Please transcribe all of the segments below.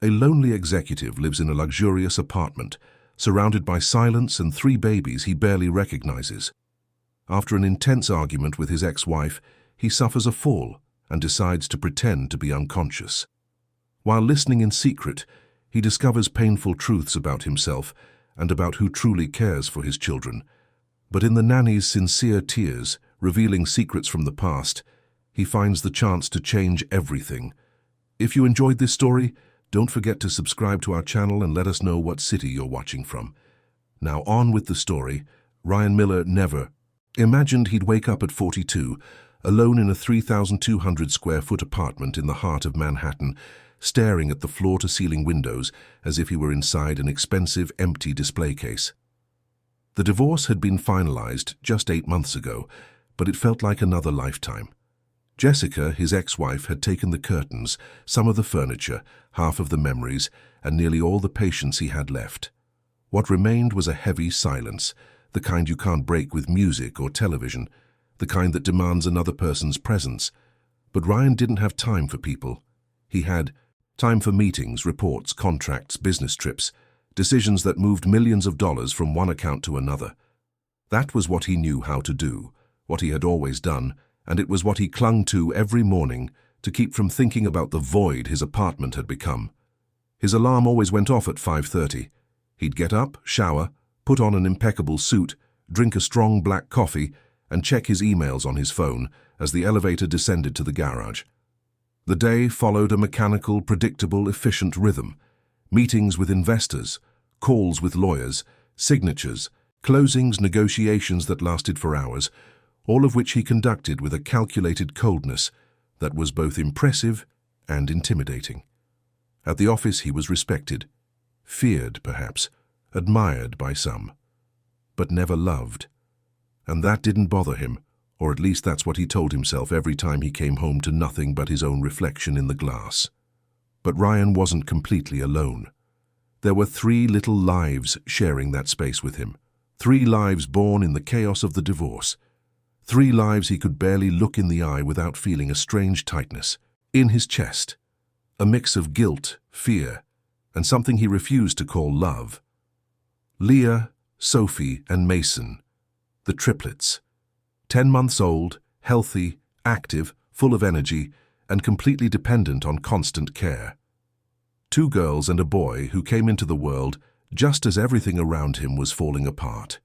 A lonely executive lives in a luxurious apartment, surrounded by silence and 3 babies he barely recognizes. After an intense argument with his ex-wife, he suffers a fall and decides to pretend to be unconscious. While listening in secret, he discovers painful truths about himself and about who truly cares for his children. But in the nanny's sincere tears, revealing secrets from the past, he finds the chance to change everything. If you enjoyed this story, don't forget to subscribe to our channel and let us know what city you're watching from. Now on with the story. Ryan Miller never imagined he'd wake up at 42, alone in a 3,200 square foot apartment in the heart of Manhattan, staring at the floor-to-ceiling windows as if he were inside an expensive, empty display case. The divorce had been finalized just 8 months ago, but it felt like another lifetime. Jessica, his ex-wife, had taken the curtains, some of the furniture, half of the memories, and nearly all the patience he had left. What remained was a heavy silence, the kind you can't break with music or television, the kind that demands another person's presence. But Ryan didn't have time for people. He had time for meetings, reports, contracts, business trips, decisions that moved millions of dollars from one account to another. That was what he knew how to do, what he had always done, and it was what he clung to every morning to keep from thinking about the void his apartment had become. His alarm always went off at 5:30. He'd get up, shower, put on an impeccable suit, drink a strong black coffee, and check his emails on his phone as the elevator descended to the garage. The day followed a mechanical, predictable, efficient rhythm. Meetings with investors, calls with lawyers, signatures, closings, negotiations that lasted for hours, all of which he conducted with a calculated coldness that was both impressive and intimidating. At the office he was respected, feared perhaps, admired by some, but never loved. And that didn't bother him, or at least that's what he told himself every time he came home to nothing but his own reflection in the glass. But Ryan wasn't completely alone. There were 3 little lives sharing that space with him, 3 lives born in the chaos of the divorce, 3 lives he could barely look in the eye without feeling a strange tightness in his chest, a mix of guilt, fear, and something he refused to call love. Leah, Sophie, and Mason, the triplets. 10 months old, healthy, active, full of energy, and completely dependent on constant care. 2 girls and a boy who came into the world just as everything around him was falling apart.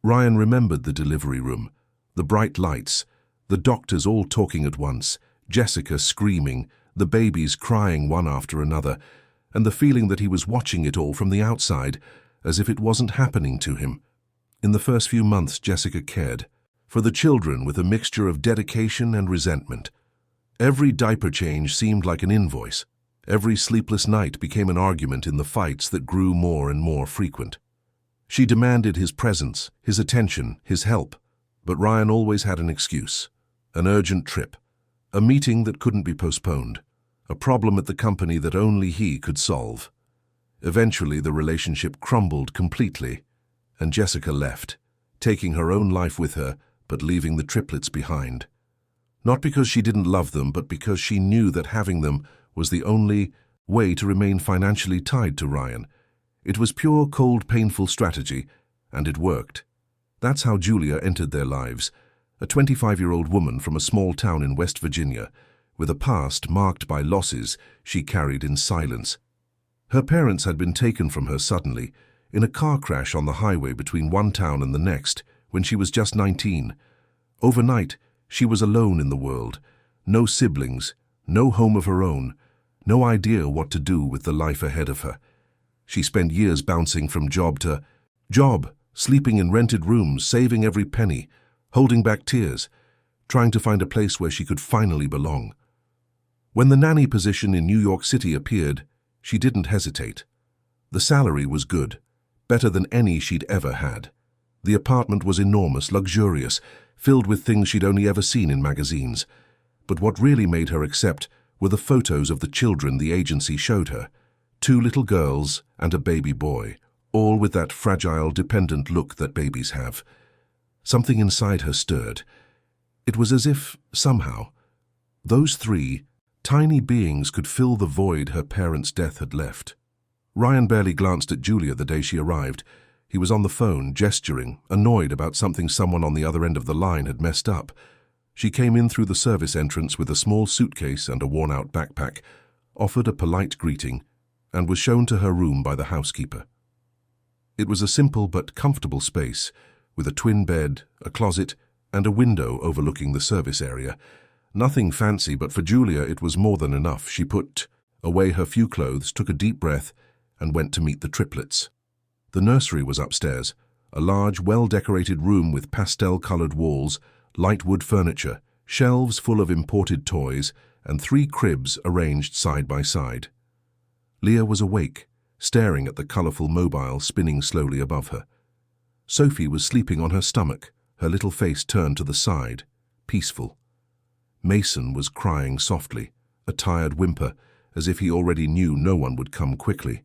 Ryan remembered the delivery room, the bright lights, the doctors all talking at once, Jessica screaming, the babies crying one after another, and the feeling that he was watching it all from the outside, as if it wasn't happening to him. In the first few months, Jessica cared for the children with a mixture of dedication and resentment. Every diaper change seemed like an invoice. Every sleepless night became an argument in the fights that grew more and more frequent. She demanded his presence, his attention, his help. But Ryan always had an excuse, an urgent trip, a meeting that couldn't be postponed, a problem at the company that only he could solve. Eventually, the relationship crumbled completely, and Jessica left, taking her own life with her, but leaving the triplets behind. Not because she didn't love them, but because she knew that having them was the only way to remain financially tied to Ryan. It was pure, cold, painful strategy, and it worked. That's how Julia entered their lives, a 25-year-old woman from a small town in West Virginia, with a past marked by losses she carried in silence. Her parents had been taken from her suddenly, in a car crash on the highway between one town and the next, when she was just 19. Overnight, she was alone in the world, no siblings, no home of her own, no idea what to do with the life ahead of her. She spent years bouncing from job to job, sleeping in rented rooms, saving every penny, holding back tears, trying to find a place where she could finally belong. When the nanny position in New York City appeared, she didn't hesitate. The salary was good, better than any she'd ever had. The apartment was enormous, luxurious, filled with things she'd only ever seen in magazines. But what really made her accept were the photos of the children the agency showed her, 2 little girls and a baby boy, all with that fragile, dependent look that babies have. Something inside her stirred. It was as if, somehow, those 3, Tiny beings could fill the void her parents' death had left. Ryan barely glanced at Julia the day she arrived. He was on the phone, gesturing, annoyed about something someone on the other end of the line had messed up. She came in through the service entrance with a small suitcase and a worn-out backpack, offered a polite greeting, and was shown to her room by the housekeeper. It was a simple but comfortable space, with a twin bed, a closet, and a window overlooking the service area. Nothing fancy, but for Julia it was more than enough. She put away her few clothes, took a deep breath, and went to meet the triplets. The nursery was upstairs, a large, well-decorated room with pastel-colored walls, light wood furniture, shelves full of imported toys, and 3 cribs arranged side by side. Leah was awake, staring at the colorful mobile spinning slowly above her. Sophie was sleeping on her stomach, her little face turned to the side, peaceful. Mason was crying softly, a tired whimper, as if he already knew no one would come quickly.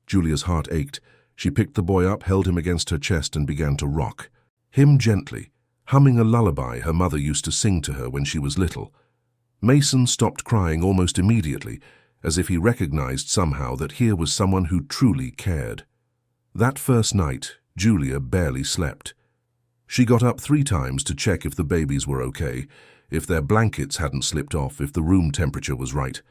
Julia's heart ached. She picked the boy up, held him against her chest, and began to rock him gently, humming a lullaby her mother used to sing to her when she was little. Mason stopped crying almost immediately, as if he recognized somehow that here was someone who truly cared. That first night, Julia barely slept. She got up 3 times to check if the babies were okay, if their blankets hadn't slipped off, if the room temperature was right.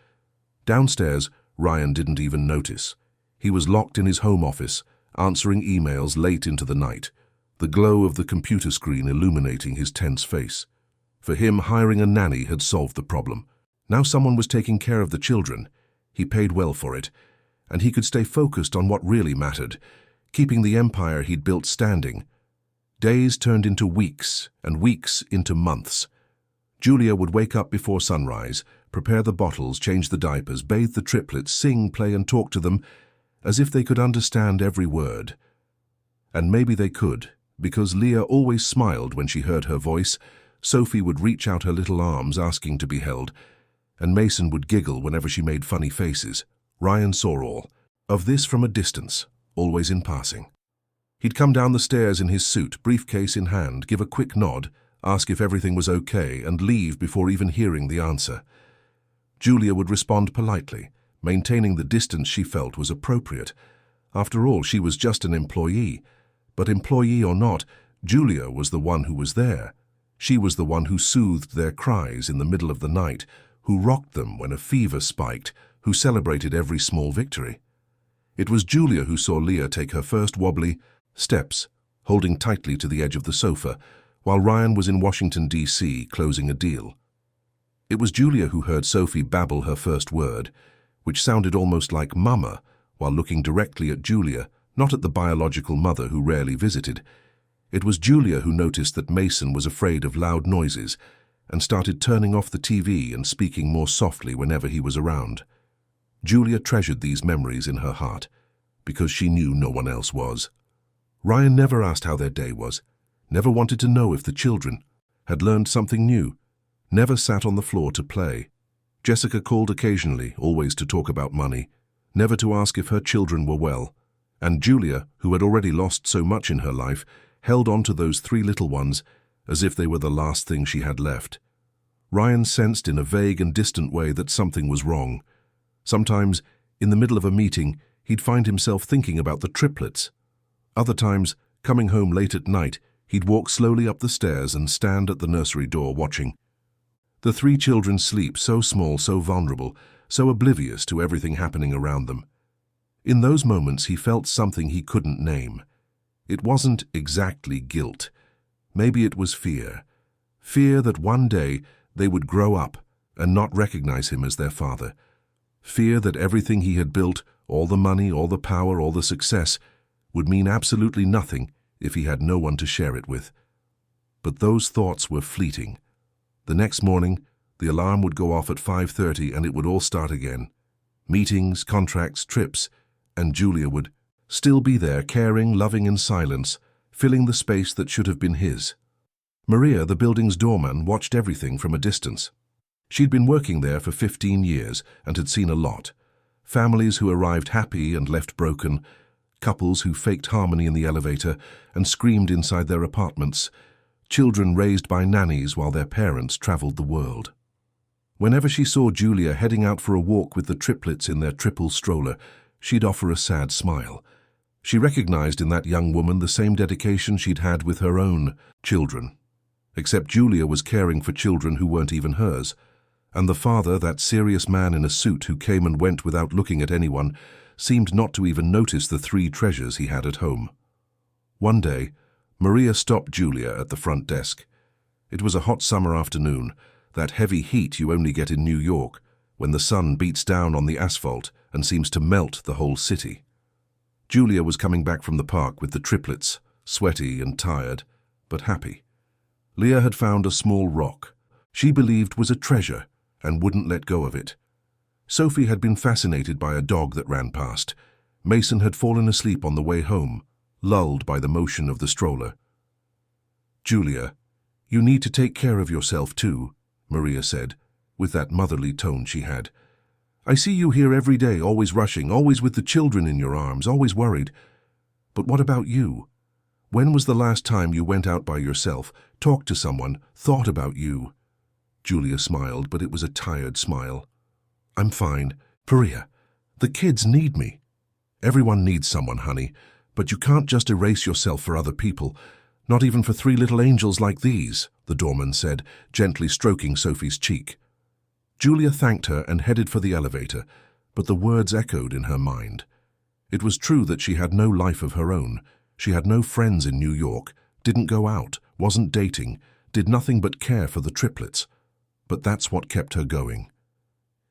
Downstairs, Ryan didn't even notice. He was locked in his home office, answering emails late into the night, the glow of the computer screen illuminating his tense face. For him, hiring a nanny had solved the problem. Now someone was taking care of the children. He paid well for it, and he could stay focused on what really mattered, keeping the empire he'd built standing. Days turned into weeks, and weeks into months. Julia would wake up before sunrise, prepare the bottles, change the diapers, bathe the triplets, sing, play, and talk to them, as if they could understand every word. And maybe they could, because Leah always smiled when she heard her voice. Sophie would reach out her little arms asking to be held, and Mason would giggle whenever she made funny faces. Ryan saw all of this from a distance, always in passing. He'd come down the stairs in his suit, briefcase in hand, give a quick nod, ask if everything was okay, and leave before even hearing the answer. Julia would respond politely, maintaining the distance she felt was appropriate. After all, she was just an employee. But employee or not, Julia was the one who was there. She was the one who soothed their cries in the middle of the night, who rocked them when a fever spiked, who celebrated every small victory. It was Julia who saw Leah take her first wobbly steps, holding tightly to the edge of the sofa, while Ryan was in Washington, D.C., closing a deal. It was Julia who heard Sophie babble her first word, which sounded almost like mama, while looking directly at Julia, not at the biological mother who rarely visited. It was Julia who noticed that Mason was afraid of loud noises and started turning off the TV and speaking more softly whenever he was around. Julia treasured these memories in her heart, because she knew no one else was. Ryan never asked how their day was, never wanted to know if the children had learned something new, never sat on the floor to play. Jessica called occasionally, always to talk about money, never to ask if her children were well. And Julia, who had already lost so much in her life, held on to those 3 little ones as if they were the last thing she had left. Ryan sensed in a vague and distant way that something was wrong. Sometimes, in the middle of a meeting, he'd find himself thinking about the triplets. Other times, coming home late at night, he'd walk slowly up the stairs and stand at the nursery door watching. The 3 children sleep, so small, so vulnerable, so oblivious to everything happening around them. In those moments, he felt something he couldn't name. It wasn't exactly guilt. Maybe it was fear. Fear that one day they would grow up and not recognize him as their father. Fear that everything he had built, all the money, all the power, all the success, would mean absolutely nothing if he had no one to share it with. But those thoughts were fleeting. The next morning, the alarm would go off at 5:30 and it would all start again. Meetings, contracts, trips, and Julia would still be there, caring, loving in silence, filling the space that should have been his. Maria, the building's doorman, watched everything from a distance. She'd been working there for 15 years and had seen a lot. Families who arrived happy and left broken, couples who faked harmony in the elevator and screamed inside their apartments, children raised by nannies while their parents traveled the world. Whenever she saw Julia heading out for a walk with the triplets in their triple stroller, she'd offer a sad smile. She recognized in that young woman the same dedication she'd had with her own children. Except Julia was caring for children who weren't even hers, and the father, that serious man in a suit who came and went without looking at anyone, seemed not to even notice the three treasures he had at home. One day, Maria stopped Julia at the front desk. It was a hot summer afternoon, that heavy heat you only get in New York, when the sun beats down on the asphalt and seems to melt the whole city. Julia was coming back from the park with the triplets, sweaty and tired, but happy. Leah had found a small rock she believed was a treasure and wouldn't let go of it. Sophie had been fascinated by a dog that ran past. Mason had fallen asleep on the way home, lulled by the motion of the stroller. "Julia, you need to take care of yourself too," Maria said, with that motherly tone she had. "I see you here every day, always rushing, always with the children in your arms, always worried. But what about you? When was the last time you went out by yourself, talked to someone, thought about you?" Julia smiled, but it was a tired smile. "I'm fine. Maria, the kids need me." "Everyone needs someone, honey, but you can't just erase yourself for other people, not even for three little angels like these," the doorman said, gently stroking Sophie's cheek. Julia thanked her and headed for the elevator, but the words echoed in her mind. It was true that she had no life of her own. She had no friends in New York, didn't go out, wasn't dating, did nothing but care for the triplets. But that's what kept her going.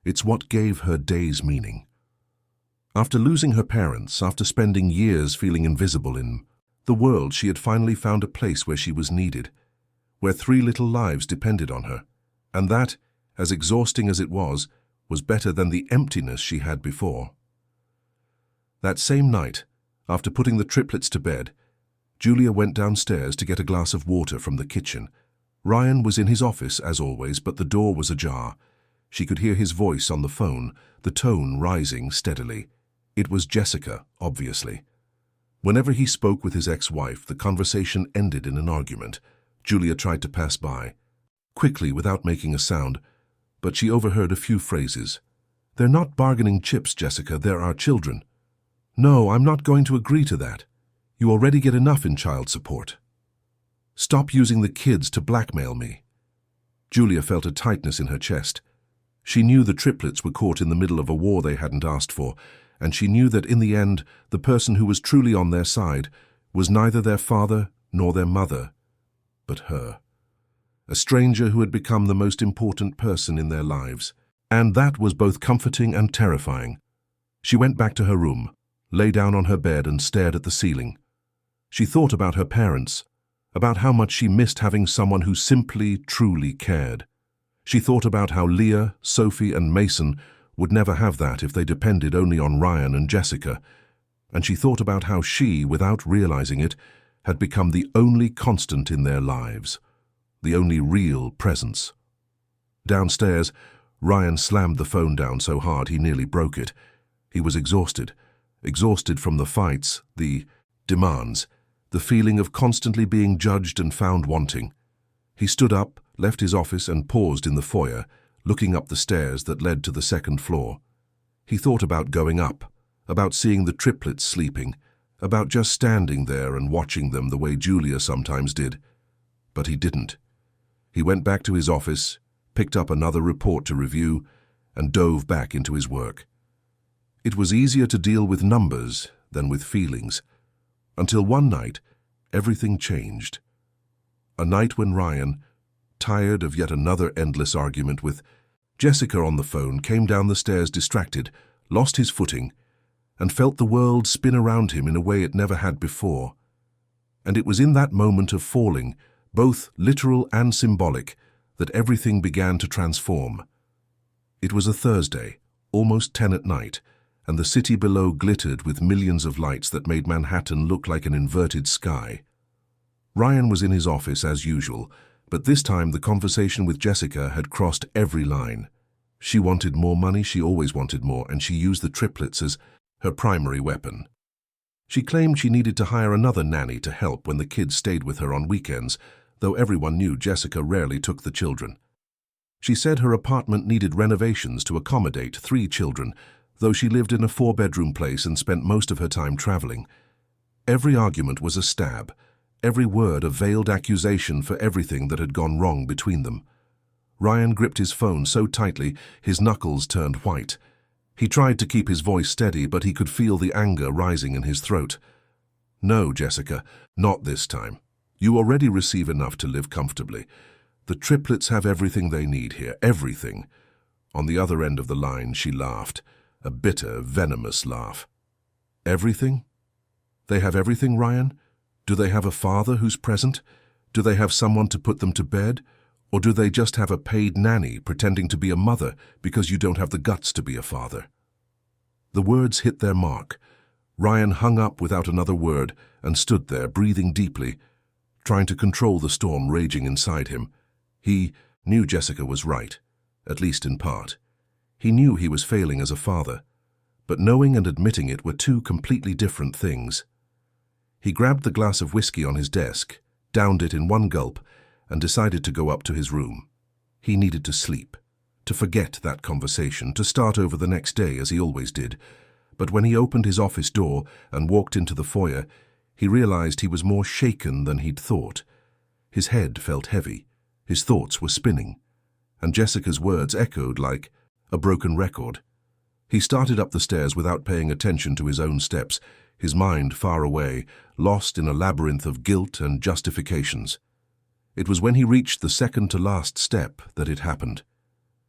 It's what gave her days meaning. After losing her parents, after spending years feeling invisible in the world, she had finally found a place where she was needed, where three little lives depended on her, and that, as exhausting as it was better than the emptiness she had before. That same night, after putting the triplets to bed, Julia went downstairs to get a glass of water from the kitchen. Ryan was in his office, as always, but the door was ajar. She could hear his voice on the phone, the tone rising steadily. It was Jessica, obviously. Whenever he spoke with his ex-wife, the conversation ended in an argument. Julia tried to pass by, quickly without making a sound, but she overheard a few phrases. "They're not bargaining chips, Jessica, they're our children." "No, I'm not going to agree to that. You already get enough in child support. Stop using the kids to blackmail me." Julia felt a tightness in her chest. She knew the triplets were caught in the middle of a war they hadn't asked for, and she knew that in the end, the person who was truly on their side was neither their father nor their mother, but her. A stranger who had become the most important person in their lives. And that was both comforting and terrifying. She went back to her room, lay down on her bed and stared at the ceiling. She thought about her parents, about how much she missed having someone who simply, truly cared. She thought about how Leah, Sophie and Mason would never have that if they depended only on Ryan and Jessica. And she thought about how she, without realizing it, had become the only constant in their lives, the only real presence. Downstairs, Ryan slammed the phone down so hard he nearly broke it. He was exhausted from the fights, the demands, the feeling of constantly being judged and found wanting. He stood up, left his office and paused in the foyer, looking up the stairs that led to the second floor. He thought about going up, about seeing the triplets sleeping, about just standing there and watching them the way Julia sometimes did. But he didn't. He went back to his office, picked up another report to review, and dove back into his work. It was easier to deal with numbers than with feelings, until one night, everything changed. A night when Ryan, tired of yet another endless argument with Jessica on the phone, came down the stairs distracted, lost his footing, and felt the world spin around him in a way it never had before. And it was in that moment of falling, both literal and symbolic, that everything began to transform. It was a Thursday, almost 10 at night, and the city below glittered with millions of lights that made Manhattan look like an inverted sky. Ryan was in his office as usual, but this time the conversation with Jessica had crossed every line. She wanted more money, she always wanted more, and she used the triplets as her primary weapon. She claimed she needed to hire another nanny to help when the kids stayed with her on weekends, though everyone knew Jessica rarely took the children. She said her apartment needed renovations to accommodate 3 children, though she lived in a 4-bedroom place and spent most of her time traveling. Every argument was a stab, every word a veiled accusation for everything that had gone wrong between them. Ryan gripped his phone so tightly his knuckles turned white. He tried to keep his voice steady, but he could feel the anger rising in his throat. "No, Jessica, not this time. You already receive enough to live comfortably. The triplets have everything they need here, everything." On the other end of the line, she laughed, a bitter, venomous laugh. "Everything? They have everything, Ryan? Do they have a father who's present? Do they have someone to put them to bed? Or do they just have a paid nanny pretending to be a mother because you don't have the guts to be a father?" The words hit their mark. Ryan hung up without another word and stood there, breathing deeply, trying to control the storm raging inside him. He knew Jessica was right, at least in part. He knew he was failing as a father, but knowing and admitting it were 2 completely different things. He grabbed the glass of whiskey on his desk, downed it in one gulp, and decided to go up to his room. He needed to sleep, to forget that conversation, to start over the next day as he always did. But when he opened his office door and walked into the foyer, he realized he was more shaken than he'd thought. His head felt heavy, his thoughts were spinning, and Jessica's words echoed like a broken record. He started up the stairs without paying attention to his own steps, his mind far away, lost in a labyrinth of guilt and justifications. It was when he reached the second-to-last step that it happened.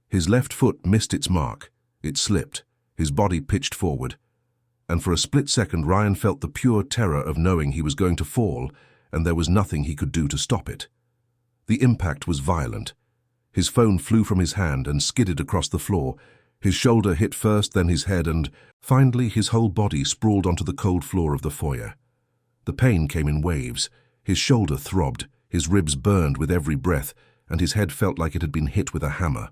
His left foot missed its mark, it slipped, his body pitched forward, and for a split second Ryan felt the pure terror of knowing he was going to fall and there was nothing he could do to stop it. The impact was violent. His phone flew from his hand and skidded across the floor. His shoulder hit first, then his head, and finally his whole body sprawled onto the cold floor of the foyer. The pain came in waves. His shoulder throbbed, his ribs burned with every breath, and his head felt like it had been hit with a hammer.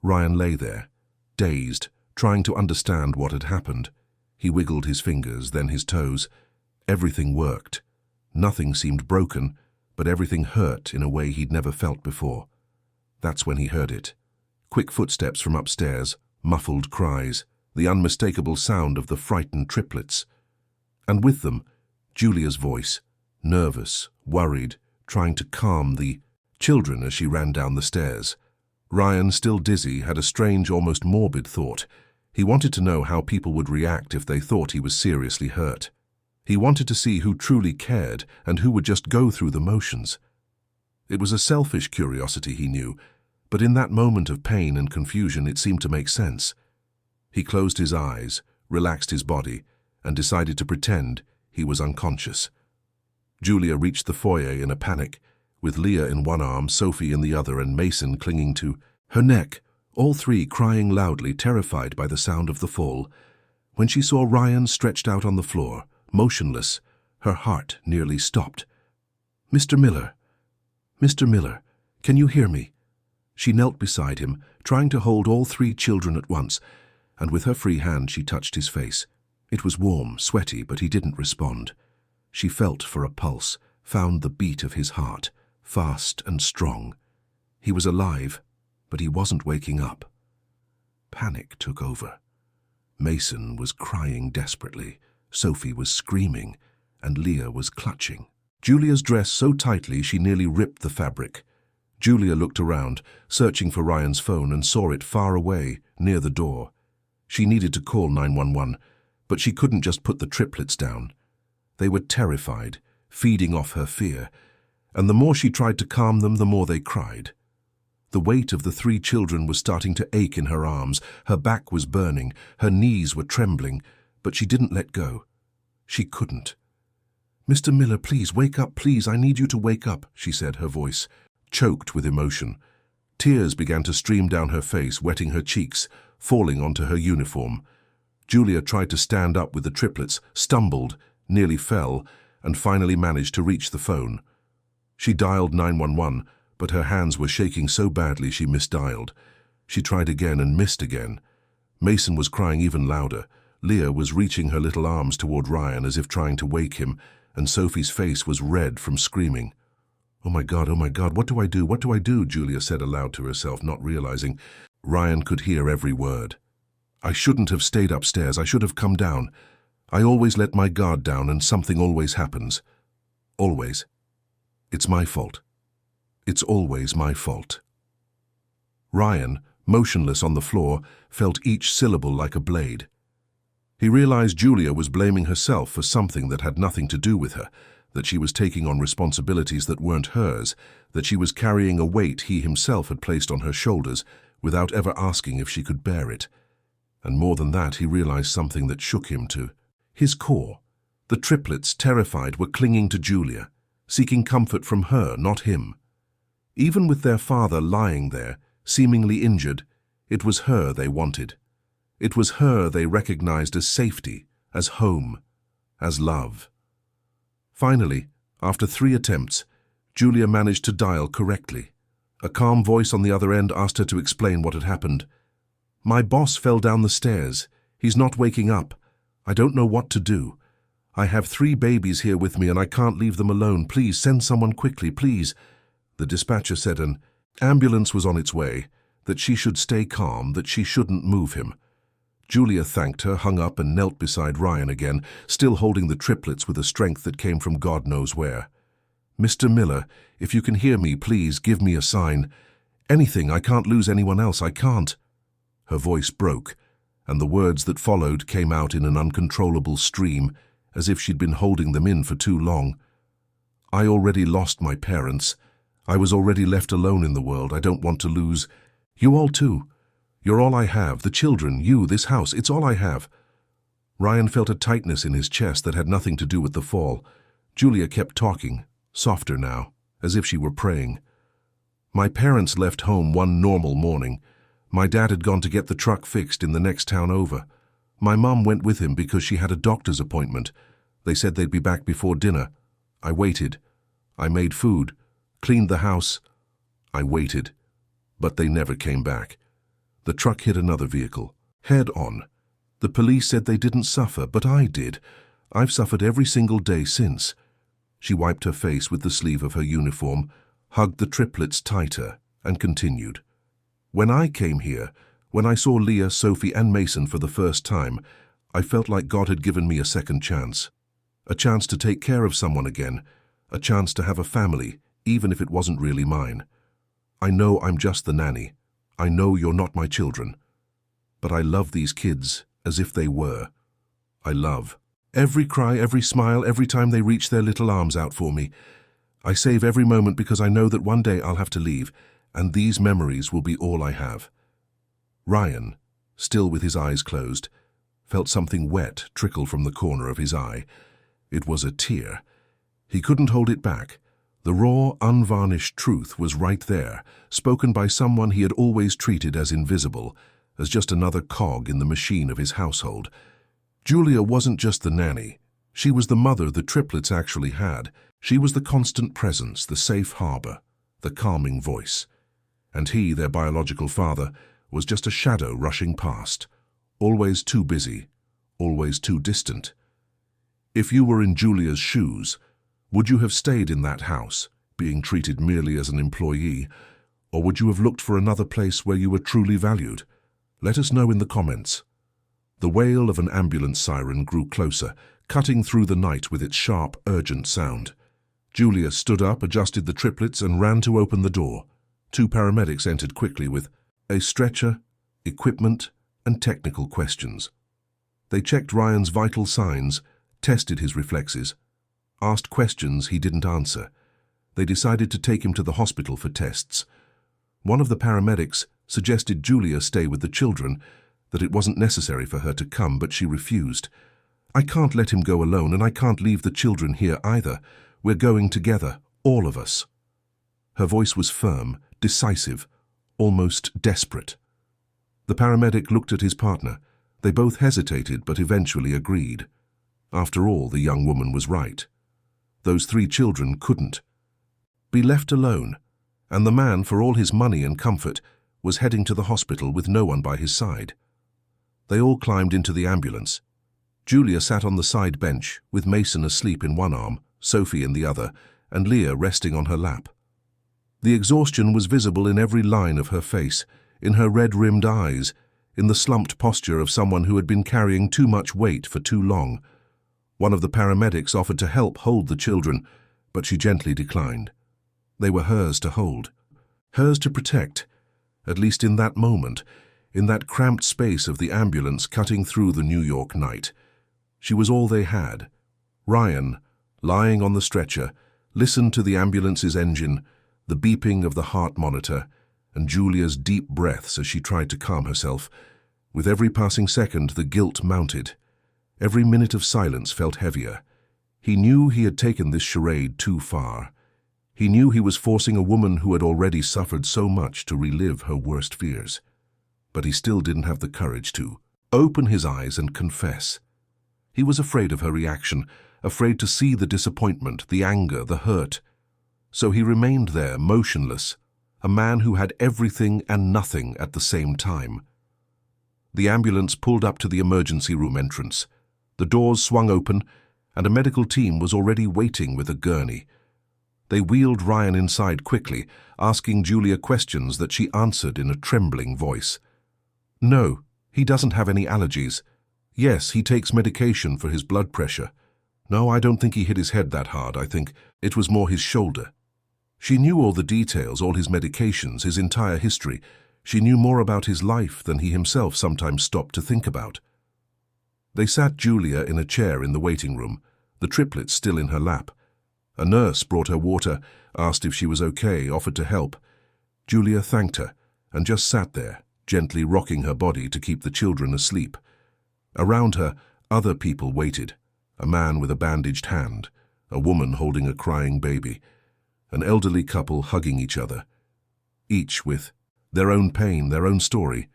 Ryan lay there, dazed, trying to understand what had happened. He wiggled his fingers, then his toes. Everything worked. Nothing seemed broken, but everything hurt in a way he'd never felt before. That's when he heard it. Quick footsteps from upstairs, muffled cries, the unmistakable sound of the frightened triplets. And with them, Julia's voice, nervous, worried, trying to calm the children as she ran down the stairs. Ryan, still dizzy, had a strange, almost morbid thought. He wanted to know how people would react if they thought he was seriously hurt. He wanted to see who truly cared and who would just go through the motions. It was a selfish curiosity, he knew, but in that moment of pain and confusion it seemed to make sense. He closed his eyes, relaxed his body, and decided to pretend he was unconscious. Julia reached the foyer in a panic, with Leah in one arm, Sophie in the other, and Mason clinging to her neck, all 3 crying loudly, terrified by the sound of the fall. When she saw Ryan stretched out on the floor, motionless, her heart nearly stopped. "Mr. Miller, Mr. Miller, can you hear me?" She knelt beside him, trying to hold all 3 children at once, and with her free hand she touched his face. It was warm, sweaty, but he didn't respond. She felt for a pulse, found the beat of his heart, fast and strong. He was alive, but he wasn't waking up. Panic took over. Mason was crying desperately, Sophie was screaming, and Leah was clutching. Julia's dress so tightly she nearly ripped the fabric. Julia looked around, searching for Ryan's phone, and saw it far away, near the door. She needed to call 911, but she couldn't just put the triplets down. They were terrified, feeding off her fear, and the more she tried to calm them, the more they cried. The weight of the 3 children was starting to ache in her arms, her back was burning, her knees were trembling, but she didn't let go. She couldn't. "Mr. Miller, please, wake up, please, I need you to wake up," she said, her voice choked with emotion. Tears began to stream down her face, wetting her cheeks, falling onto her uniform. Julia tried to stand up with the triplets, stumbled, nearly fell, and finally managed to reach the phone. She dialed 911, but her hands were shaking so badly she misdialed. She tried again and missed again. Mason was crying even louder. Leah was reaching her little arms toward Ryan as if trying to wake him, and Sophie's face was red from screaming. oh my God, what do I do? What do I do? Julia said aloud to herself, not realizing. Ryan could hear every word. I shouldn't have stayed upstairs. I should have come down. I always let my guard down and something always happens. Always. It's my fault. It's always my fault. Ryan, motionless on the floor, felt each syllable like a blade. He realized Julia was blaming herself for something that had nothing to do with her, that she was taking on responsibilities that weren't hers, that she was carrying a weight he himself had placed on her shoulders without ever asking if she could bear it. And more than that, he realized something that shook him to his core. The triplets, terrified, were clinging to Julia, seeking comfort from her, not him. Even with their father lying there, seemingly injured, it was her they wanted. It was her they recognized as safety, as home, as love. Finally, after 3 attempts, Julia managed to dial correctly. A calm voice on the other end asked her to explain what had happened. My boss fell down the stairs. He's not waking up. I don't know what to do. I have 3 babies here with me and I can't leave them alone. Please send someone quickly, please. The dispatcher said an ambulance was on its way, that she should stay calm, that she shouldn't move him. Julia thanked her, hung up and knelt beside Ryan again, still holding the triplets with a strength that came from God knows where. Mr. Miller, if you can hear me, please give me a sign. Anything, I can't lose anyone else, I can't. Her voice broke, and the words that followed came out in an uncontrollable stream, as if she'd been holding them in for too long. I already lost my parents. I was already left alone in the world. I don't want to lose you all too. You're all I have, the children, you, this house, it's all I have. Ryan felt a tightness in his chest that had nothing to do with the fall. Julia kept talking, softer now, as if she were praying. My parents left home one normal morning. My dad had gone to get the truck fixed in the next town over. My mum went with him because she had a doctor's appointment. They said they'd be back before dinner. I waited. I made food, cleaned the house. I waited. But they never came back. The truck hit another vehicle, head on. The police said they didn't suffer, but I did. I've suffered every single day since. She wiped her face with the sleeve of her uniform, hugged the triplets tighter, and continued. When I came here, when I saw Leah, Sophie, and Mason for the first time, I felt like God had given me a second chance. A chance to take care of someone again, a chance to have a family, even if it wasn't really mine. I know I'm just the nanny. I know you're not my children. But I love these kids as if they were. I love every cry, every smile, every time they reach their little arms out for me. I save every moment because I know that one day I'll have to leave, and these memories will be all I have. Ryan, still with his eyes closed, felt something wet trickle from the corner of his eye. It was a tear. He couldn't hold it back. The raw, unvarnished truth was right there, spoken by someone he had always treated as invisible, as just another cog in the machine of his household. Julia wasn't just the nanny. She was the mother the triplets actually had. She was the constant presence, the safe harbor, the calming voice. And he, their biological father, was just a shadow rushing past, always too busy, always too distant. If you were in Julia's shoes, would you have stayed in that house, being treated merely as an employee, or would you have looked for another place where you were truly valued? Let us know in the comments. The wail of an ambulance siren grew closer, cutting through the night with its sharp, urgent sound. Julia stood up, adjusted the triplets, and ran to open the door. 2 paramedics entered quickly with a stretcher, equipment, and technical questions. They checked Ryan's vital signs, tested his reflexes, asked questions he didn't answer. They decided to take him to the hospital for tests. One of the paramedics suggested Julia stay with the children, that it wasn't necessary for her to come, but she refused. I can't let him go alone, and I can't leave the children here either. We're going together, all of us. Her voice was firm, decisive, almost desperate. The paramedic looked at his partner. They both hesitated, but eventually agreed. After all, the young woman was right. Those 3 children couldn't be left alone, and the man, for all his money and comfort, was heading to the hospital with no one by his side. They all climbed into the ambulance. Julia sat on the side bench, with Mason asleep in one arm, Sophie in the other, and Leah resting on her lap. The exhaustion was visible in every line of her face, in her red-rimmed eyes, in the slumped posture of someone who had been carrying too much weight for too long. One of the paramedics offered to help hold the children, but she gently declined. They were hers to hold, hers to protect, at least in that moment, in that cramped space of the ambulance cutting through the New York night. She was all they had. Ryan, lying on the stretcher, listened to the ambulance's engine, the beeping of the heart monitor, and Julia's deep breaths as she tried to calm herself. With every passing second, the guilt mounted. Every minute of silence felt heavier. He knew he had taken this charade too far. He knew he was forcing a woman who had already suffered so much to relive her worst fears. But he still didn't have the courage to open his eyes and confess. He was afraid of her reaction, afraid to see the disappointment, the anger, the hurt. So he remained there, motionless, a man who had everything and nothing at the same time. The ambulance pulled up to the emergency room entrance. The doors swung open, and a medical team was already waiting with a gurney. They wheeled Ryan inside quickly, asking Julia questions that she answered in a trembling voice. No, he doesn't have any allergies. Yes, he takes medication for his blood pressure. No, I don't think he hit his head that hard. I think it was more his shoulder. She knew all the details, all his medications, his entire history. She knew more about his life than he himself sometimes stopped to think about. They sat Julia in a chair in the waiting room, the triplets still in her lap. A nurse brought her water, asked if she was okay, offered to help. Julia thanked her and just sat there, gently rocking her body to keep the children asleep. Around her, other people waited. A man with a bandaged hand, a woman holding a crying baby, an elderly couple hugging each other, each with their own pain, their own story,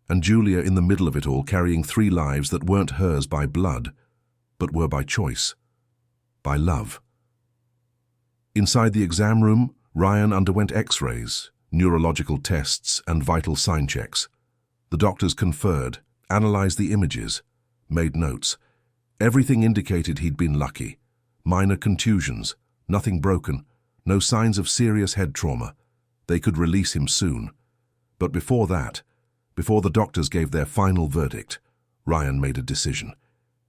and Julia in the middle of it all, carrying 3 lives that weren't hers by blood, but were by choice, by love. Inside the exam room, Ryan underwent X-rays, neurological tests, and vital sign checks. The doctors conferred, analyzed the images, made notes. Everything indicated he'd been lucky. Minor contusions, nothing broken, no signs of serious head trauma. They could release him soon. But before that, before the doctors gave their final verdict, Ryan made a decision.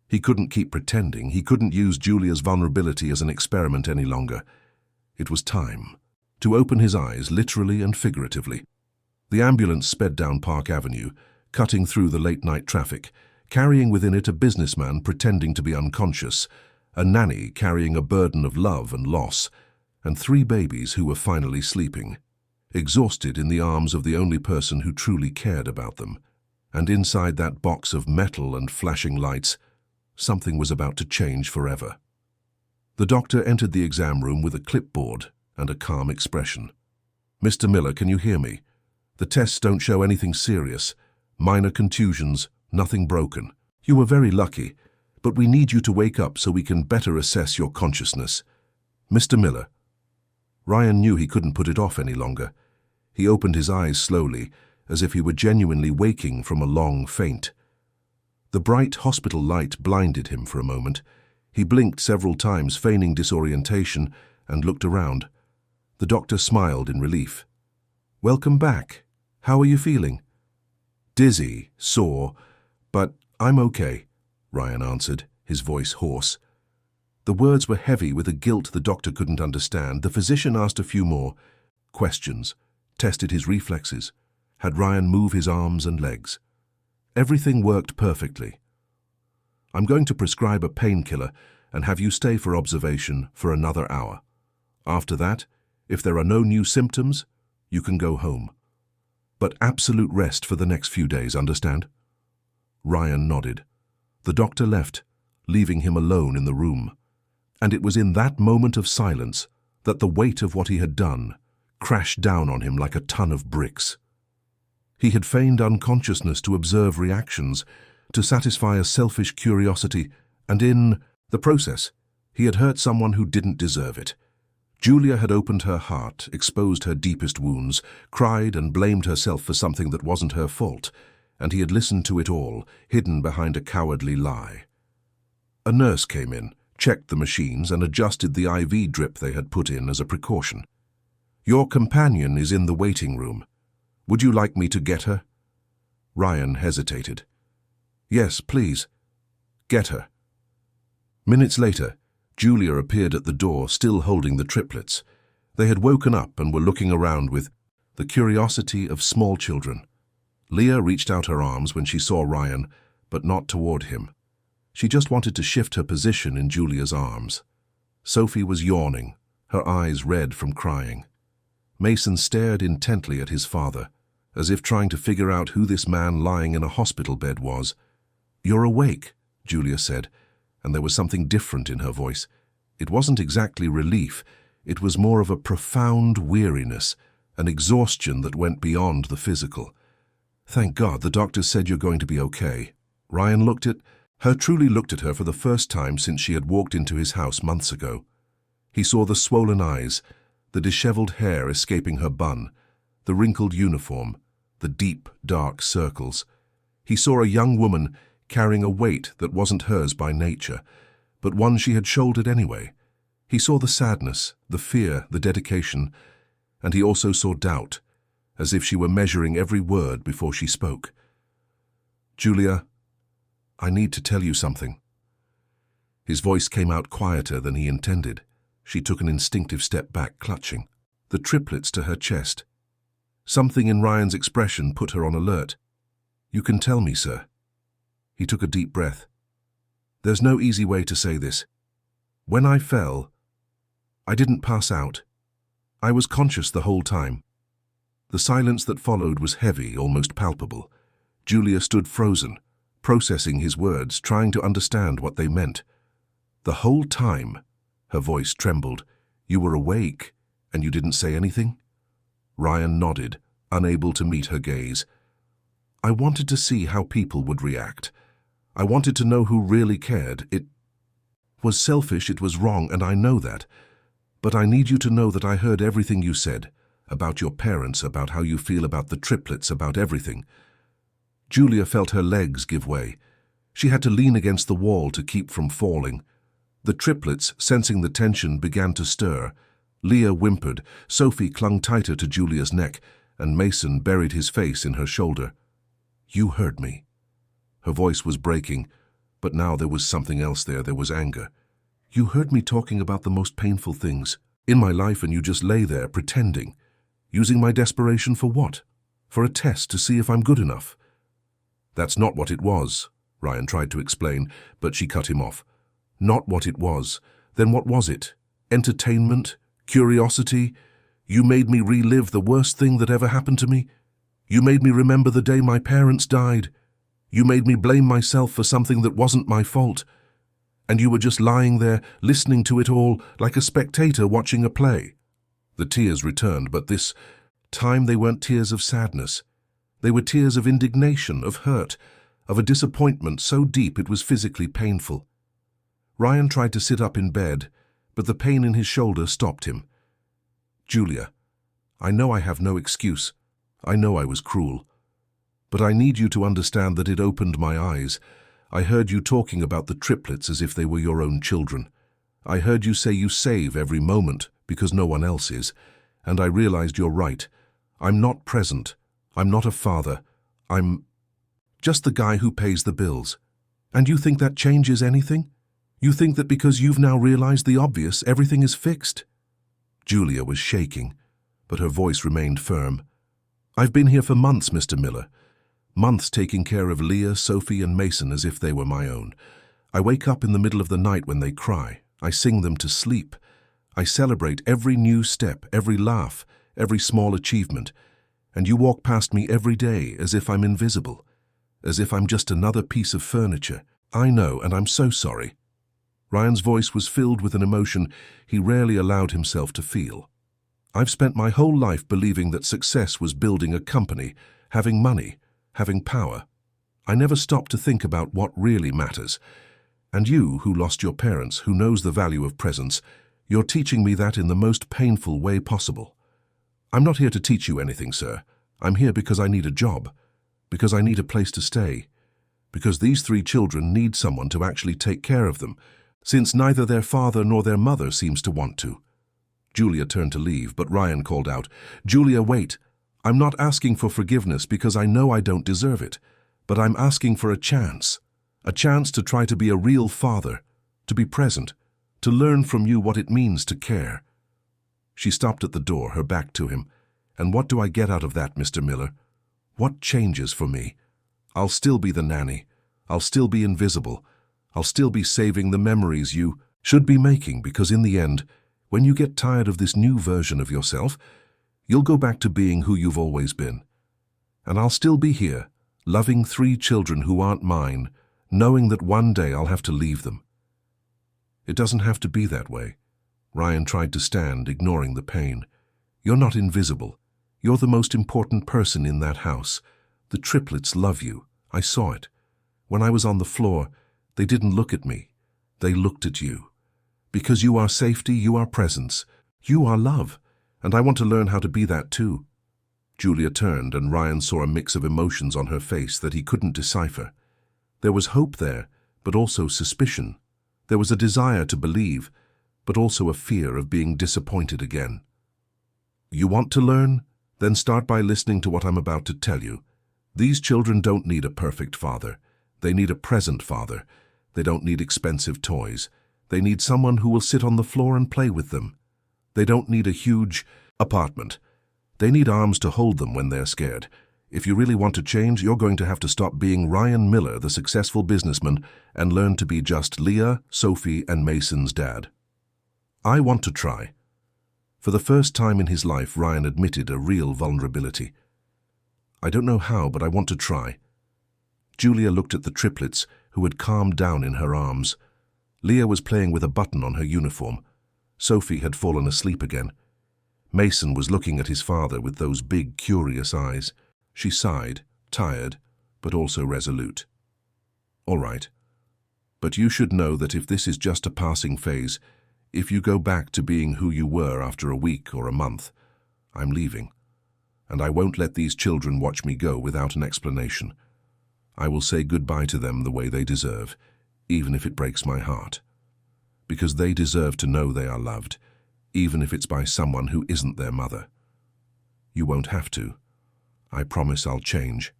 He couldn't keep pretending. He couldn't use Julia's vulnerability as an experiment any longer. It was time to open his eyes, literally and figuratively. The ambulance sped down Park Avenue, cutting through the late-night traffic, carrying within it a businessman pretending to be unconscious, a nanny carrying a burden of love and loss, and 3 babies who were finally sleeping, exhausted in the arms of the only person who truly cared about them. And inside that box of metal and flashing lights, something was about to change forever. The doctor entered the exam room with a clipboard and a calm expression. "Mr. Miller, can you hear me? The tests don't show anything serious. Minor contusions, nothing broken. You were very lucky, but we need you to wake up so we can better assess your consciousness. Mr. Miller." Ryan knew he couldn't put it off any longer. He opened his eyes slowly, as if he were genuinely waking from a long faint. The bright hospital light blinded him for a moment. He blinked several times, feigning disorientation, and looked around. The doctor smiled in relief. "Welcome back. How are you feeling?" "Dizzy, sore, but I'm okay," Ryan answered, his voice hoarse. The words were heavy with a guilt the doctor couldn't understand. The physician asked a few more questions, tested his reflexes, had Ryan move his arms and legs. Everything worked perfectly. "I'm going to prescribe a painkiller and have you stay for observation for another hour. After that, if there are no new symptoms, you can go home. But absolute rest for the next few days, understand?" Ryan nodded. The doctor left, leaving him alone in the room. And it was in that moment of silence that the weight of what he had done crashed down on him like a ton of bricks. He had feigned unconsciousness to observe reactions, to satisfy a selfish curiosity, and in the process, he had hurt someone who didn't deserve it. Julia had opened her heart, exposed her deepest wounds, cried and blamed herself for something that wasn't her fault, and he had listened to it all, hidden behind a cowardly lie. A nurse came in, checked the machines, and adjusted the IV drip they had put in as a precaution. Your companion is in the waiting room. Would you like me to get her? Ryan hesitated. Yes, please. Get her. Minutes later, Julia appeared at the door, still holding the triplets. They had woken up and were looking around with the curiosity of small children. Leah reached out her arms when she saw Ryan, but not toward him. She just wanted to shift her position in Julia's arms. Sophie was yawning, her eyes red from crying. Mason stared intently at his father, as if trying to figure out who this man lying in a hospital bed was. You're awake, Julia said, and there was something different in her voice. It wasn't exactly relief, it was more of a profound weariness, an exhaustion that went beyond the physical. Thank God, the doctors said you're going to be okay. Ryan truly looked at her for the first time since she had walked into his house months ago. He saw the swollen eyes, the disheveled hair escaping her bun, the wrinkled uniform, the deep, dark circles. He saw a young woman carrying a weight that wasn't hers by nature, but one she had shouldered anyway. He saw the sadness, the fear, the dedication, and he also saw doubt, as if she were measuring every word before she spoke. Julia, I need to tell you something. His voice came out quieter than he intended. She took an instinctive step back, clutching the triplets to her chest. Something in Ryan's expression put her on alert. You can tell me, sir. He took a deep breath. There's no easy way to say this. When I fell, I didn't pass out. I was conscious the whole time. The silence that followed was heavy, almost palpable. Julia stood frozen, processing his words, trying to understand what they meant. The whole time, her voice trembled, you were awake and you didn't say anything? Ryan nodded, unable to meet her gaze. I wanted to see how people would react. I wanted to know who really cared. It was selfish, it was wrong, and I know that. But I need you to know that I heard everything you said, about your parents, about how you feel about the triplets, about everything. Julia felt her legs give way. She had to lean against the wall to keep from falling. The triplets, sensing the tension, began to stir. Leah whimpered, Sophie clung tighter to Julia's neck, and Mason buried his face in her shoulder. You heard me. Her voice was breaking, but now there was something else there. There was anger. You heard me talking about the most painful things in my life, and you just lay there pretending. Using my desperation for what? For a test to see if I'm good enough. That's not what it was, Ryan tried to explain, but she cut him off. Not what it was. Then what was it? Entertainment? Curiosity? You made me relive the worst thing that ever happened to me? You made me remember the day my parents died. You made me blame myself for something that wasn't my fault. And you were just lying there, listening to it all, like a spectator watching a play. The tears returned, but this time they weren't tears of sadness. They were tears of indignation, of hurt, of a disappointment so deep it was physically painful. Ryan tried to sit up in bed, but the pain in his shoulder stopped him. Julia, I know I have no excuse. I know I was cruel. But I need you to understand that it opened my eyes. I heard you talking about the triplets as if they were your own children. I heard you say you save every moment because no one else is, and I realized you're right. I'm not present. I'm not a father. I'm just the guy who pays the bills. And you think that changes anything? You think that because you've now realized the obvious, everything is fixed? Julia was shaking, but her voice remained firm. I've been here for months, Mr. Miller. Months taking care of Leah, Sophie, and Mason as if they were my own. I wake up in the middle of the night when they cry. I sing them to sleep. I celebrate every new step, every laugh, every small achievement. And you walk past me every day as if I'm invisible, as if I'm just another piece of furniture. I know, and I'm so sorry. Ryan's voice was filled with an emotion he rarely allowed himself to feel. I've spent my whole life believing that success was building a company, having money, having power. I never stopped to think about what really matters. And you, who lost your parents, who knows the value of presence, you're teaching me that in the most painful way possible. I'm not here to teach you anything, sir. I'm here because I need a job, because I need a place to stay, because these 3 children need someone to actually take care of them, since neither their father nor their mother seems to want to. Julia turned to leave, but Ryan called out, "Julia, wait. I'm not asking for forgiveness because I know I don't deserve it, but I'm asking for a chance to try to be a real father, to be present, to learn from you what it means to care." She stopped at the door, her back to him. "And what do I get out of that, Mr. Miller? What changes for me? I'll still be the nanny. I'll still be invisible. I'll still be saving the memories you should be making, because in the end, when you get tired of this new version of yourself, you'll go back to being who you've always been. And I'll still be here, loving 3 children who aren't mine, knowing that one day I'll have to leave them." "It doesn't have to be that way." Ryan tried to stand, ignoring the pain. "You're not invisible. You're the most important person in that house. The triplets love you. I saw it. When I was on the floor, they didn't look at me. They looked at you. Because you are safety, you are presence, you are love, and I want to learn how to be that too." Julia turned, and Ryan saw a mix of emotions on her face that he couldn't decipher. There was hope there, but also suspicion. There was a desire to believe, but also a fear of being disappointed again. "You want to learn? Then start by listening to what I'm about to tell you. These children don't need a perfect father. They need a present father. They don't need expensive toys. They need someone who will sit on the floor and play with them. They don't need a huge apartment. They need arms to hold them when they're scared. If you really want to change, you're going to have to stop being Ryan Miller, the successful businessman, and learn to be just Leah, Sophie, and Mason's dad." "I want to try." For the first time in his life, Ryan admitted a real vulnerability. "I don't know how, but I want to try." Julia looked at the triplets, who had calmed down in her arms. Leah was playing with a button on her uniform. Sophie had fallen asleep again. Mason was looking at his father with those big, curious eyes. She sighed, tired, but also resolute. "All right. But you should know that if this is just a passing phase, if you go back to being who you were after a week or a month, I'm leaving. And I won't let these children watch me go without an explanation. I will say goodbye to them the way they deserve, even if it breaks my heart. Because they deserve to know they are loved, even if it's by someone who isn't their mother. You won't have to. I promise I'll change,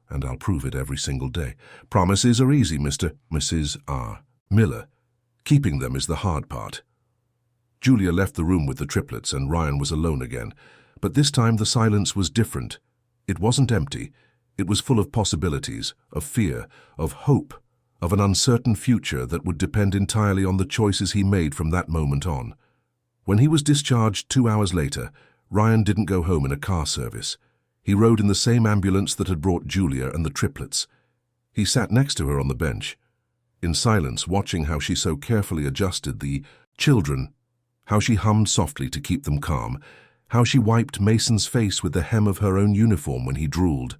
and I'll prove it every single day. Promises are easy, Mrs. R. Miller. Keeping them is the hard part." Julia left the room with the triplets, and Ryan was alone again. But this time the silence was different. It wasn't empty. It was full of possibilities, of fear, of hope, of an uncertain future that would depend entirely on the choices he made from that moment on. When he was discharged 2 hours later, Ryan didn't go home in a car service. He rode in the same ambulance that had brought Julia and the triplets. He sat next to her on the bench, in silence, watching how she so carefully adjusted the children, how she hummed softly to keep them calm, how she wiped Mason's face with the hem of her own uniform when he drooled.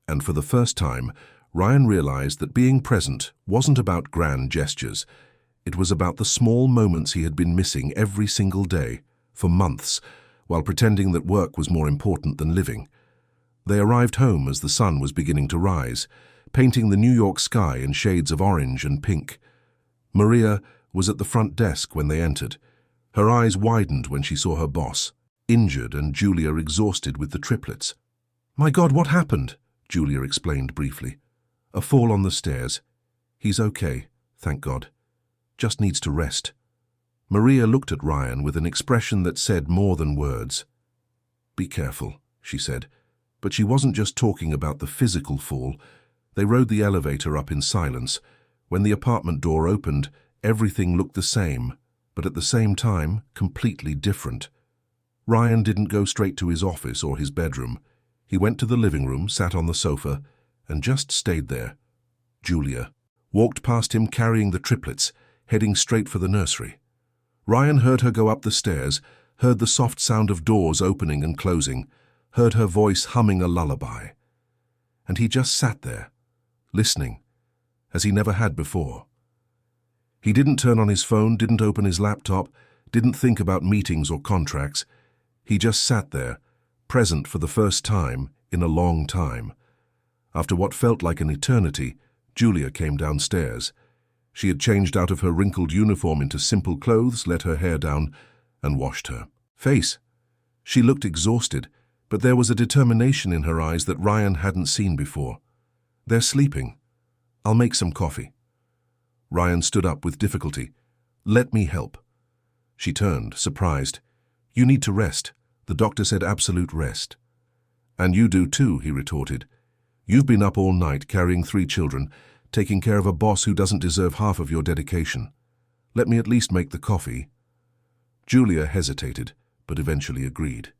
And for the first time, Ryan realized that being present wasn't about grand gestures. It was about the small moments he had been missing every single day, for months, while pretending that work was more important than living. They arrived home as the sun was beginning to rise, painting the New York sky in shades of orange and pink. Maria was at the front desk when they entered. Her eyes widened when she saw her boss, injured, and Julia exhausted with the triplets. "My God, what happened?" Julia explained briefly. "A fall on the stairs. He's okay, thank God. Just needs to rest." Maria looked at Ryan with an expression that said more than words. "Be careful," she said. But she wasn't just talking about the physical fall. They rode the elevator up in silence. When the apartment door opened, everything looked the same, but at the same time, completely different. Ryan didn't go straight to his office or his bedroom. He went to the living room, sat on the sofa, and just stayed there. Julia walked past him carrying the triplets, heading straight for the nursery. Ryan heard her go up the stairs, heard the soft sound of doors opening and closing, heard her voice humming a lullaby. And he just sat there, listening, as he never had before. He didn't turn on his phone, didn't open his laptop, didn't think about meetings or contracts. He just sat there, present for the first time in a long time. After what felt like an eternity, Julia came downstairs. She had changed out of her wrinkled uniform into simple clothes, let her hair down, and washed her face. She looked exhausted, but there was a determination in her eyes that Ryan hadn't seen before. "They're sleeping. I'll make some coffee." Ryan stood up with difficulty. "Let me help." She turned, surprised. "You need to rest. The doctor said absolute rest." "And you do too," he retorted. "You've been up all night carrying 3 children, taking care of a boss who doesn't deserve half of your dedication. Let me at least make the coffee." Julia hesitated, but eventually agreed.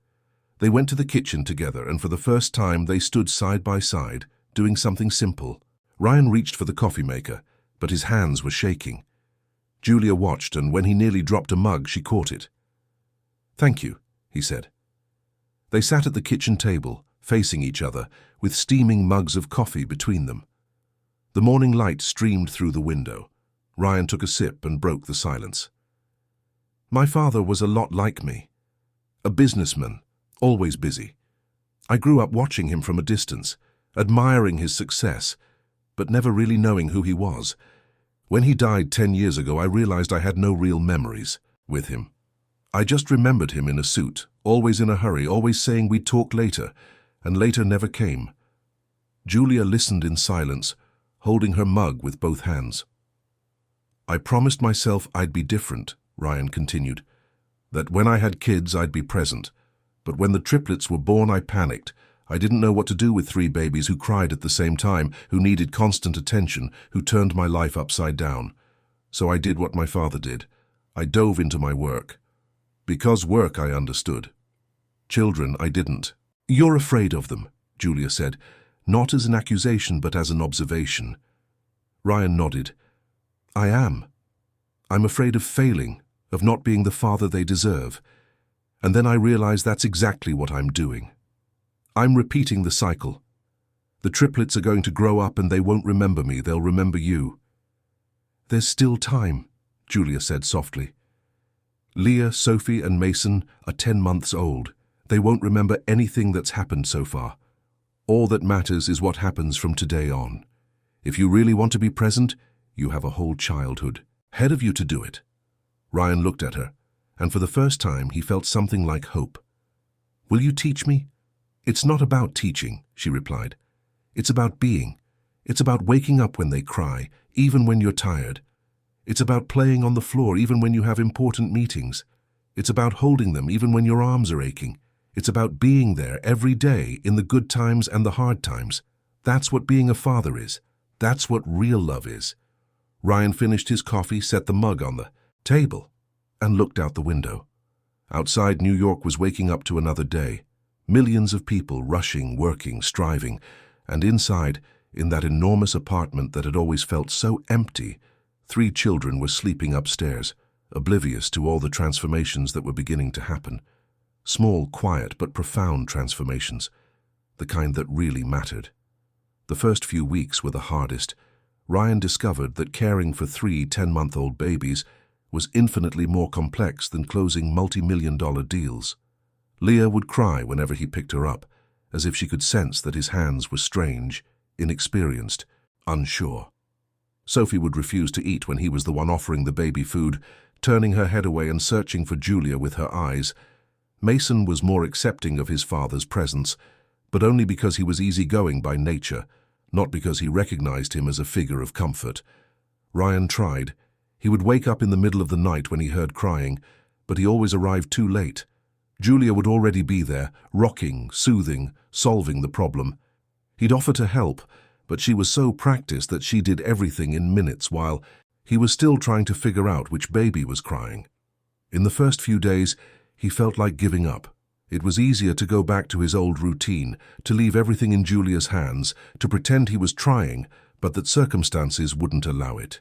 They went to the kitchen together, and for the first time they stood side by side, doing something simple. Ryan reached for the coffee maker, but his hands were shaking. Julia watched, and when he nearly dropped a mug, she caught it. "Thank you," he said. They sat at the kitchen table, facing each other, with steaming mugs of coffee between them. The morning light streamed through the window. Ryan took a sip and broke the silence. "My father was a lot like me. A businessman, always busy. I grew up watching him from a distance, admiring his success, but never really knowing who he was. When he died 10 years ago, I realized I had no real memories with him. I just remembered him in a suit, always in a hurry, always saying we'd talk later, and later never came." Julia listened in silence, holding her mug with both hands. "I promised myself I'd be different," Ryan continued, "that when I had kids I'd be present. But when the triplets were born I panicked. I didn't know what to do with 3 babies who cried at the same time, who needed constant attention, who turned my life upside down. So I did what my father did. I dove into my work. Because work I understood. Children I didn't." "You're afraid of them," Julia said, not as an accusation but as an observation. Ryan nodded. "I am. I'm afraid of failing, of not being the father they deserve. And then I realize that's exactly what I'm doing. I'm repeating the cycle. The triplets are going to grow up and they won't remember me, they'll remember you." "There's still time," Julia said softly. "Leah, Sophie and Mason are 10 months old. They won't remember anything that's happened so far. All that matters is what happens from today on. If you really want to be present, you have a whole childhood ahead of you to do it." Ryan looked at her, and for the first time he felt something like hope. "Will you teach me?" "It's not about teaching," she replied. "It's about being. It's about waking up when they cry, even when you're tired. It's about playing on the floor even when you have important meetings. It's about holding them even when your arms are aching. It's about being there every day in the good times and the hard times. That's what being a father is. That's what real love is." Ryan finished his coffee, set the mug on the table, and looked out the window. Outside, New York was waking up to another day. Millions of people rushing, working, striving, and inside, in that enormous apartment that had always felt so empty, 3 children were sleeping upstairs, oblivious to all the transformations that were beginning to happen. Small, quiet, but profound transformations, the kind that really mattered. The first few weeks were the hardest. Ryan discovered that caring for 3 10-month-old babies was infinitely more complex than closing multi-million-dollar deals. Leah would cry whenever he picked her up, as if she could sense that his hands were strange, inexperienced, unsure. Sophie would refuse to eat when he was the one offering the baby food, turning her head away and searching for Julia with her eyes. Mason was more accepting of his father's presence, but only because he was easygoing by nature, not because he recognized him as a figure of comfort. Ryan tried. He would wake up in the middle of the night when he heard crying, but he always arrived too late. Julia would already be there, rocking, soothing, solving the problem. He'd offer to help, but she was so practiced that she did everything in minutes while he was still trying to figure out which baby was crying. In the first few days, he felt like giving up. It was easier to go back to his old routine, to leave everything in Julia's hands, to pretend he was trying, but that circumstances wouldn't allow it.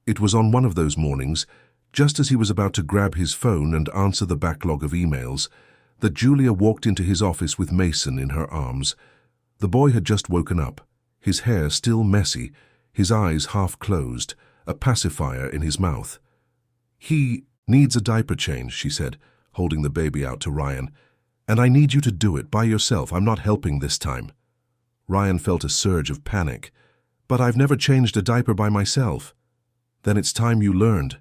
It was on one of those mornings, just as he was about to grab his phone and answer the backlog of emails, that Julia walked into his office with Mason in her arms. The boy had just woken up, his hair still messy, his eyes half closed, a pacifier in his mouth. "He needs a diaper change," she said, holding the baby out to Ryan. "And I need you to do it by yourself. I'm not helping this time." Ryan felt a surge of panic. "But I've never changed a diaper by myself." "Then it's time you learned."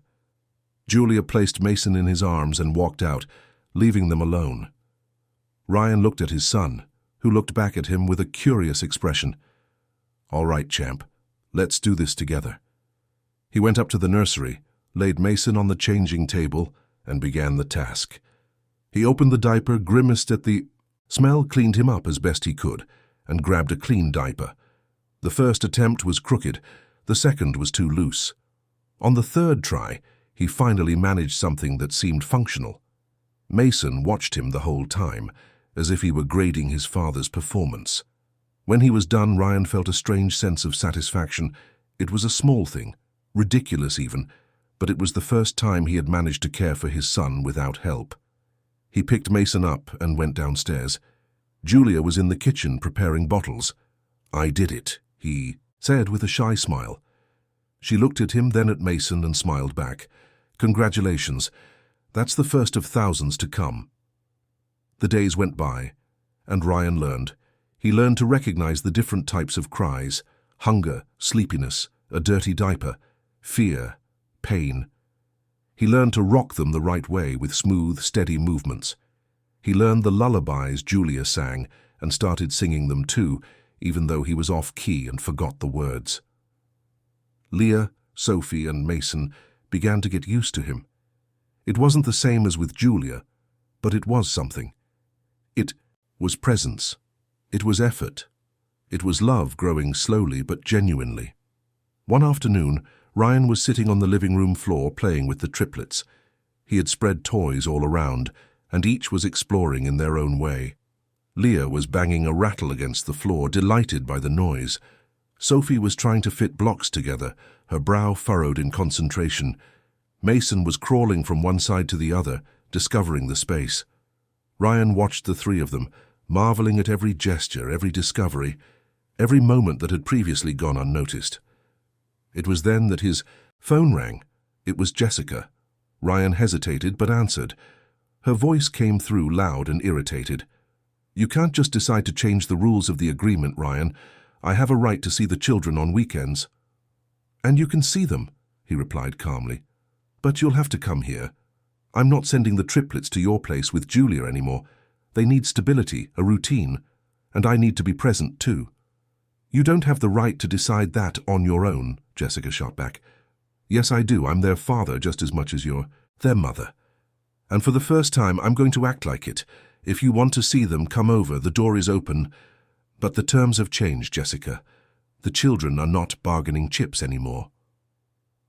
Julia placed Mason in his arms and walked out, leaving them alone. Ryan looked at his son, who looked back at him with a curious expression. "All right, champ, let's do this together." He went up to the nursery, laid Mason on the changing table, and began the task. He opened the diaper, grimaced at the smell, cleaned him up as best he could, and grabbed a clean diaper. The first attempt was crooked, the second was too loose. On the third try, he finally managed something that seemed functional. Mason watched him the whole time, as if he were grading his father's performance. When he was done, Ryan felt a strange sense of satisfaction. It was a small thing, ridiculous even, but it was the first time he had managed to care for his son without help. He picked Mason up and went downstairs. Julia was in the kitchen preparing bottles. "I did it," he said with a shy smile. She looked at him, then at Mason, and smiled back. "Congratulations. That's the first of thousands to come." The days went by, and Ryan learned. He learned to recognize the different types of cries: hunger, sleepiness, a dirty diaper, fear, pain. He learned to rock them the right way with smooth, steady movements. He learned the lullabies Julia sang and started singing them too, even though he was off-key and forgot the words. Leah, Sophie, and Mason began to get used to him. It wasn't the same as with Julia, but it was something. It was presence. It was effort. It was love growing slowly but genuinely. One afternoon, Ryan was sitting on the living room floor playing with the triplets. He had spread toys all around, and each was exploring in their own way. Leah was banging a rattle against the floor, delighted by the noise. Sophie was trying to fit blocks together, her brow furrowed in concentration. Mason was crawling from one side to the other, discovering the space. Ryan watched the three of them, marveling at every gesture, every discovery, every moment that had previously gone unnoticed. It was then that his phone rang. It was Jessica. Ryan hesitated but answered. Her voice came through loud and irritated. "You can't just decide to change the rules of the agreement, Ryan. I have a right to see the children on weekends." "And you can see them," he replied calmly. "But you'll have to come here. I'm not sending the triplets to your place with Julia anymore. They need stability, a routine, and I need to be present too." "You don't have the right to decide that on your own," Jessica shot back. "Yes, I do. I'm their father just as much as you're their mother. And for the first time, I'm going to act like it. If you want to see them, come over. The door is open. But the terms have changed, Jessica. The children are not bargaining chips anymore."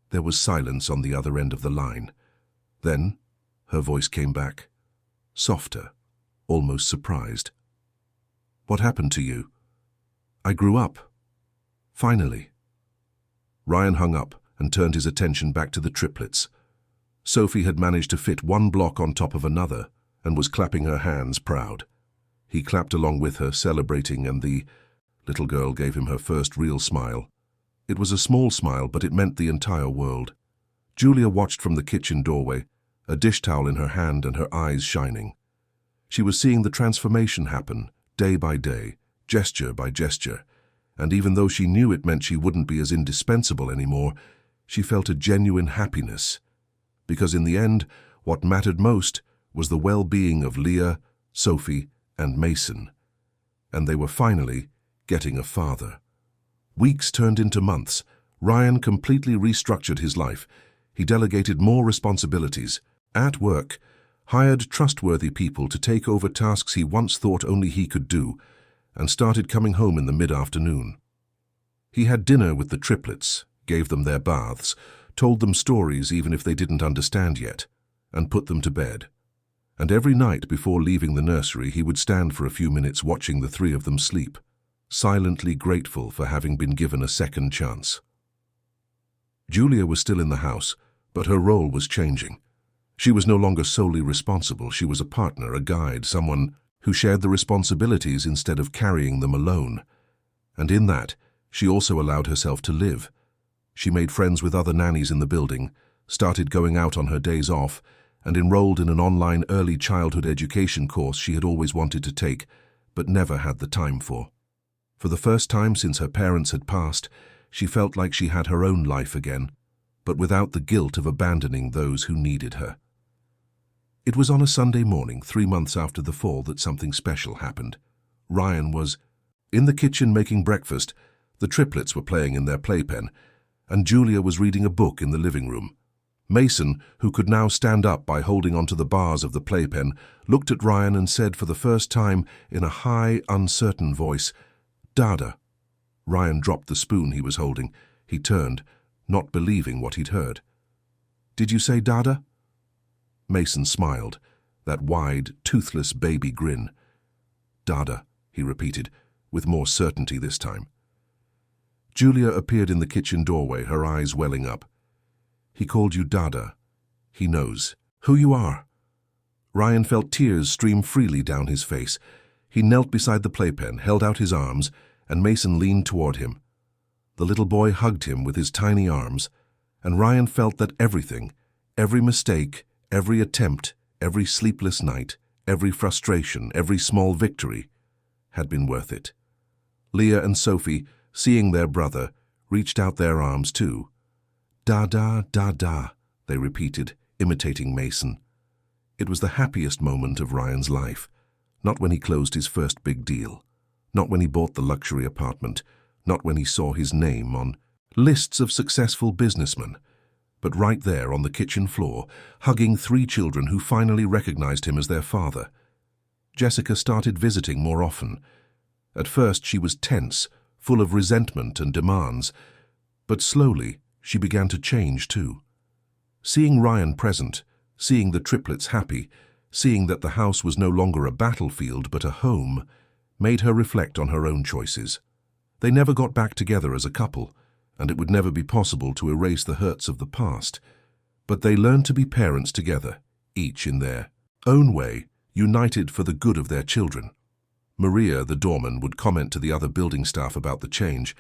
There was silence on the other end of the line. Then her voice came back, softer, almost surprised. "What happened to you?" "I grew up. Finally." Ryan hung up and turned his attention back to the triplets. Sophie had managed to fit one block on top of another and was clapping her hands, proud. He clapped along with her, celebrating, and the little girl gave him her first real smile. It was a small smile, but it meant the entire world. Julia watched from the kitchen doorway, a dish towel in her hand and her eyes shining. She was seeing the transformation happen, day by day, gesture by gesture, and even though she knew it meant she wouldn't be as indispensable anymore, she felt a genuine happiness. Because in the end, what mattered most was the well-being of Leah, Sophie, and Mason. And they were finally getting a father. Weeks turned into months. Ryan completely restructured his life. He delegated more responsibilities. At work, hired trustworthy people to take over tasks he once thought only he could do, and started coming home in the mid-afternoon. He had dinner with the triplets, gave them their baths, told them stories even if they didn't understand yet, and put them to bed. And every night before leaving the nursery, he would stand for a few minutes watching the three of them sleep, silently grateful for having been given a second chance. Julia was still in the house, but her role was changing. She was no longer solely responsible. She was a partner, a guide, someone who shared the responsibilities instead of carrying them alone. And in that, she also allowed herself to live. She made friends with other nannies in the building, started going out on her days off, and enrolled in an online early childhood education course she had always wanted to take, but never had the time for. For the first time since her parents had passed, she felt like she had her own life again, but without the guilt of abandoning those who needed her. It was on a Sunday morning, 3 months after the fall, that something special happened. Ryan was in the kitchen making breakfast. The triplets were playing in their playpen, and Julia was reading a book in the living room. Mason, who could now stand up by holding onto the bars of the playpen, looked at Ryan and said for the first time in a high, uncertain voice, "Dada." Ryan dropped the spoon he was holding. He turned, not believing what he'd heard. "Did you say Dada?" Mason smiled, that wide, toothless baby grin. "Dada," he repeated, with more certainty this time. Julia appeared in the kitchen doorway, her eyes welling up. "He called you Dada. He knows who you are." Ryan felt tears stream freely down his face. He knelt beside the playpen, held out his arms, and Mason leaned toward him. The little boy hugged him with his tiny arms, and Ryan felt that everything, every mistake, every attempt, every sleepless night, every frustration, every small victory, had been worth it. Leah and Sophie, seeing their brother, reached out their arms too. "Dada, Dada," they repeated, imitating Mason. It was the happiest moment of Ryan's life, not when he closed his first big deal, not when he bought the luxury apartment, not when he saw his name on lists of successful businessmen, but right there on the kitchen floor, hugging 3 children who finally recognized him as their father. Jessica started visiting more often. At first she was tense, full of resentment and demands, but slowly she began to change too. Seeing Ryan present, seeing the triplets happy, seeing that the house was no longer a battlefield but a home, made her reflect on her own choices. They never got back together as a couple, and it would never be possible to erase the hurts of the past. But they learned to be parents together, each in their own way, united for the good of their children. Maria, the doorman, would comment to the other building staff about the change.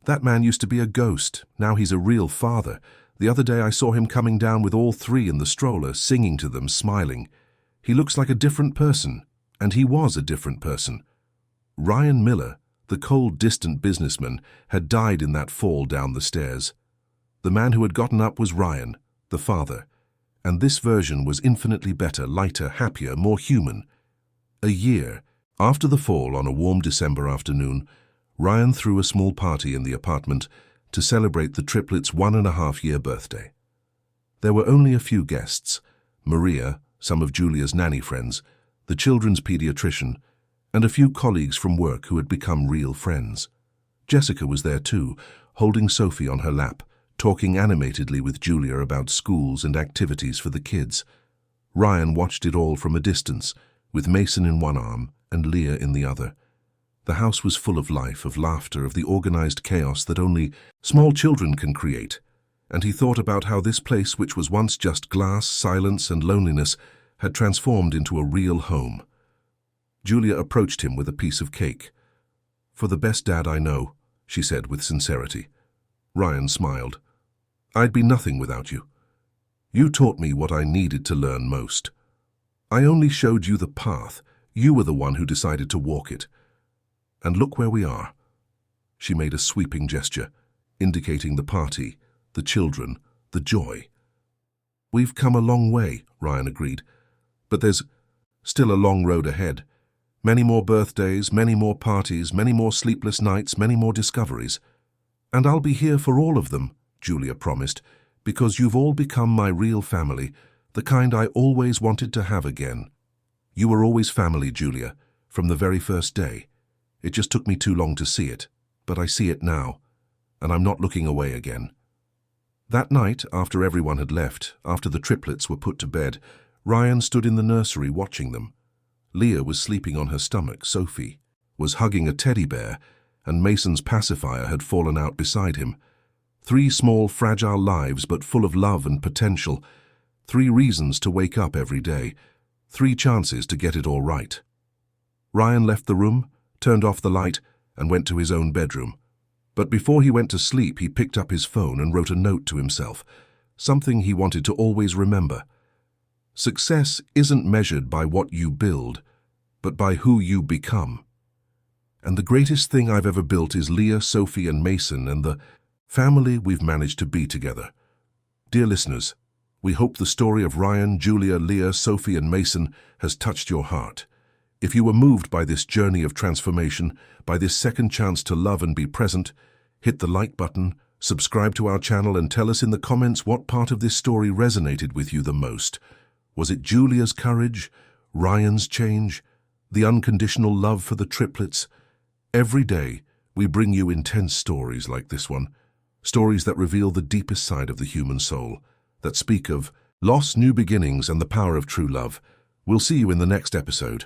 "That man used to be a ghost. Now he's a real father. The other day I saw him coming down with all 3 in the stroller, singing to them, smiling. He looks like a different person." And he was a different person. Ryan Miller, the cold, distant businessman, had died in that fall down the stairs. The man who had gotten up was Ryan, the father. And this version was infinitely better, lighter, happier, more human. A year after the fall, on a warm December afternoon, Ryan threw a small party in the apartment to celebrate the triplets' 1.5-year birthday. There were only a few guests: Maria, some of Julia's nanny friends, the children's pediatrician, and a few colleagues from work who had become real friends. Jessica was there too, holding Sophie on her lap, talking animatedly with Julia about schools and activities for the kids. Ryan watched it all from a distance, with Mason in one arm and Leah in the other. The house was full of life, of laughter, of the organized chaos that only small children can create, and he thought about how this place, which was once just glass, silence, and loneliness, had transformed into a real home. Julia approached him with a piece of cake. "For the best dad I know," she said with sincerity. Ryan smiled. "I'd be nothing without you. You taught me what I needed to learn most. I only showed you the path. You were the one who decided to walk it. And look where we are." She made a sweeping gesture, indicating the party, the children, the joy. "We've come a long way," Ryan agreed. "But there's still a long road ahead. Many more birthdays, many more parties, many more sleepless nights, many more discoveries. And I'll be here for all of them," Julia promised, "because you've all become my real family, the kind I always wanted to have again. You were always family, Julia, from the very first day. It just took me too long to see it, but I see it now, and I'm not looking away again." That night, after everyone had left, after the triplets were put to bed, Ryan stood in the nursery watching them. Leah was sleeping on her stomach, Sophie was hugging a teddy bear, and Mason's pacifier had fallen out beside him. 3 small, fragile lives, but full of love and potential. 3 reasons to wake up every day. 3 chances to get it all right. Ryan left the room, turned off the light, and went to his own bedroom. But before he went to sleep, he picked up his phone and wrote a note to himself, something he wanted to always remember. Success isn't measured by what you build, but by who you become. And the greatest thing I've ever built is Leah, Sophie, and Mason, and the family we've managed to be together. Dear listeners, we hope the story of Ryan, Julia, Leah, Sophie, and Mason has touched your heart. If you were moved by this journey of transformation, by this second chance to love and be present, hit the like button, subscribe to our channel, and tell us in the comments what part of this story resonated with you the most. Was it Julia's courage, Ryan's change, the unconditional love for the triplets? Every day, we bring you intense stories like this one, stories that reveal the deepest side of the human soul, that speak of loss, new beginnings, and the power of true love. We'll see you in the next episode.